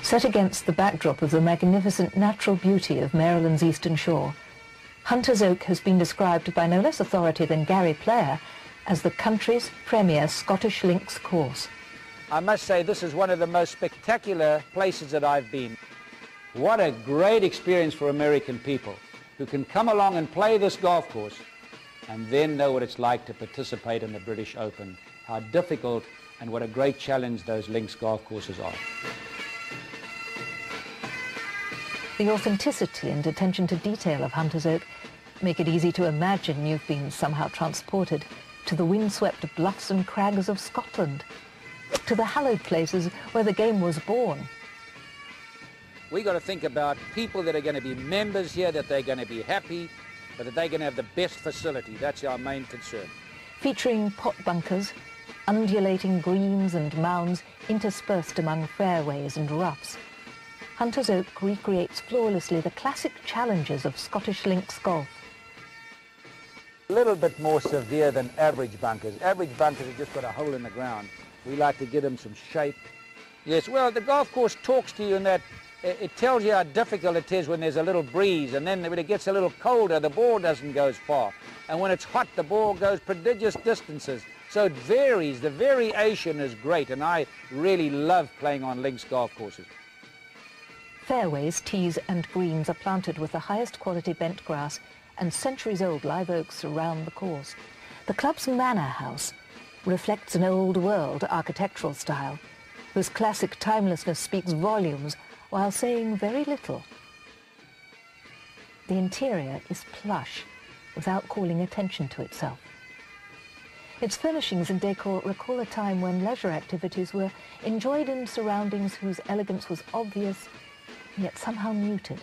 Set against the backdrop of the magnificent natural beauty of Maryland's eastern shore, Hunter's Oak has been described by no less authority than Gary Player as the country's premier Scottish links course. I must say this is one of the most spectacular places that I've been. What a great experience for American people who can come along and play this golf course and then know what it's like to participate in the British Open, how difficult and what a great challenge those links golf courses are. The authenticity and attention to detail of Hunter's Oak make it easy to imagine you've been somehow transported to the windswept bluffs and crags of Scotland, to the hallowed places where the game was born. We got to think about people that are going to be members here, that they're going to be happy, but that they're going to have the best facility. That's our main concern. Featuring pot bunkers, undulating greens and mounds interspersed among fairways and roughs, Hunter's Oak recreates flawlessly the classic challenges of Scottish links golf. A little bit more severe than average bunkers. Average bunkers have just got a hole in the ground. We like to give them some shape. Yes, well, the golf course talks to you in that it tells you how difficult it is when there's a little breeze, and then when it gets a little colder, the ball doesn't go as far. And when it's hot, the ball goes prodigious distances. So it varies. The variation is great, and I really love playing on links golf courses. Fairways, tees and greens are planted with the highest quality bent grass and centuries-old live oaks surround the course. The club's manor house reflects an old-world architectural style whose classic timelessness speaks volumes while saying very little. The interior is plush without calling attention to itself. Its furnishings and decor recall a time when leisure activities were enjoyed in surroundings whose elegance was obvious yet somehow muted.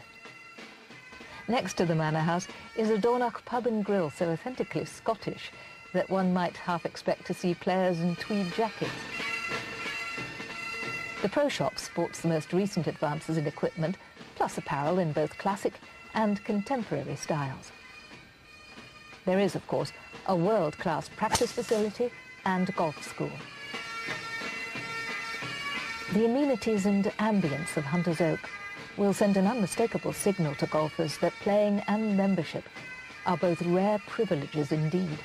Next to the manor house is a Dornoch pub and grill so authentically Scottish that one might half expect to see players in tweed jackets. The pro shop sports the most recent advances in equipment, plus apparel in both classic and contemporary styles. There is, of course, a world-class practice facility and golf school. The amenities and ambience of Hunter's Oak will send an unmistakable signal to golfers that playing and membership are both rare privileges indeed.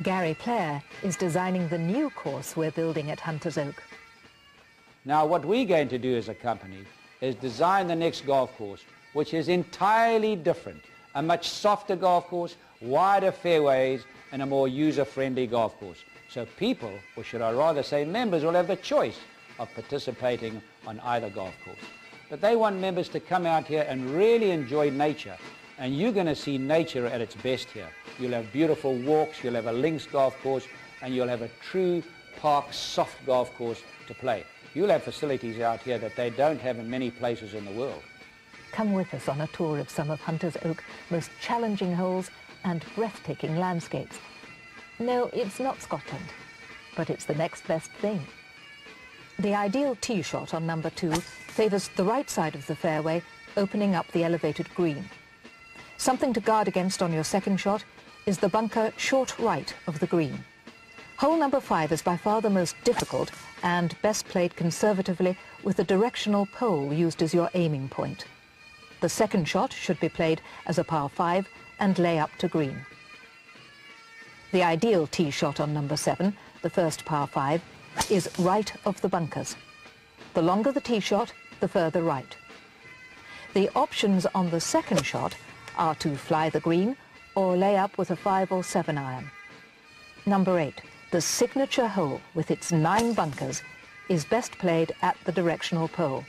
Gary Player is designing the new course we're building at Hunter's Oak. Now what we're going to do as a company is design the next golf course, which is entirely different. A much softer golf course, wider fairways, and a more user-friendly golf course. So people, or should I rather say members, will have the choice of participating on either golf course. But they want members to come out here and really enjoy nature. And you're going to see nature at its best here. You'll have beautiful walks, you'll have a links golf course, and you'll have a true park, soft golf course to play. You'll have facilities out here that they don't have in many places in the world. Come with us on a tour of some of Hunter's Oak's most challenging holes and breathtaking landscapes. No, it's not Scotland, but it's the next best thing. The ideal tee shot on number 2 favours the right side of the fairway, opening up the elevated green. Something to guard against on your second shot is the bunker short right of the green. Hole number 5 is by far the most difficult and best played conservatively with a directional pole used as your aiming point. The second shot should be played as a par 5 and lay up to green. The ideal tee shot on number 7, the first par 5, is right of the bunkers. The longer the tee shot, the further right. The options on the second shot are to fly the green or lay up with a 5 or 7 iron. Number 8, the signature hole with its 9 bunkers, is best played at the directional pole.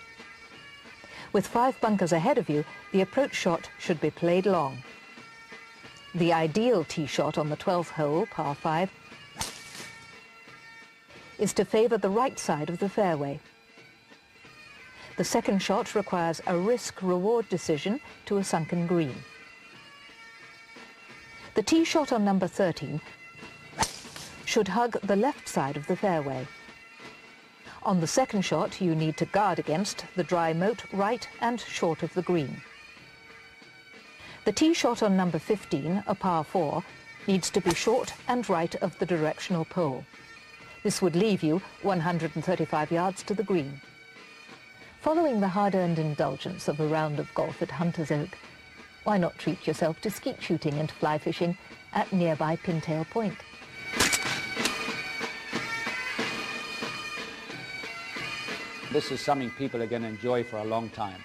With 5 bunkers ahead of you, the approach shot should be played long. The ideal tee shot on the 12th hole, par 5, is to favour the right side of the fairway. The second shot requires a risk-reward decision to a sunken green. The tee shot on number 13 should hug the left side of the fairway. On the second shot, you need to guard against the dry moat right and short of the green. The tee shot on number 15, a par 4, needs to be short and right of the directional pole. This would leave you 135 yards to the green. Following the hard-earned indulgence of a round of golf at Hunters Oak, why not treat yourself to skeet shooting and fly fishing at nearby Pintail Point? This is something people are going to enjoy for a long time.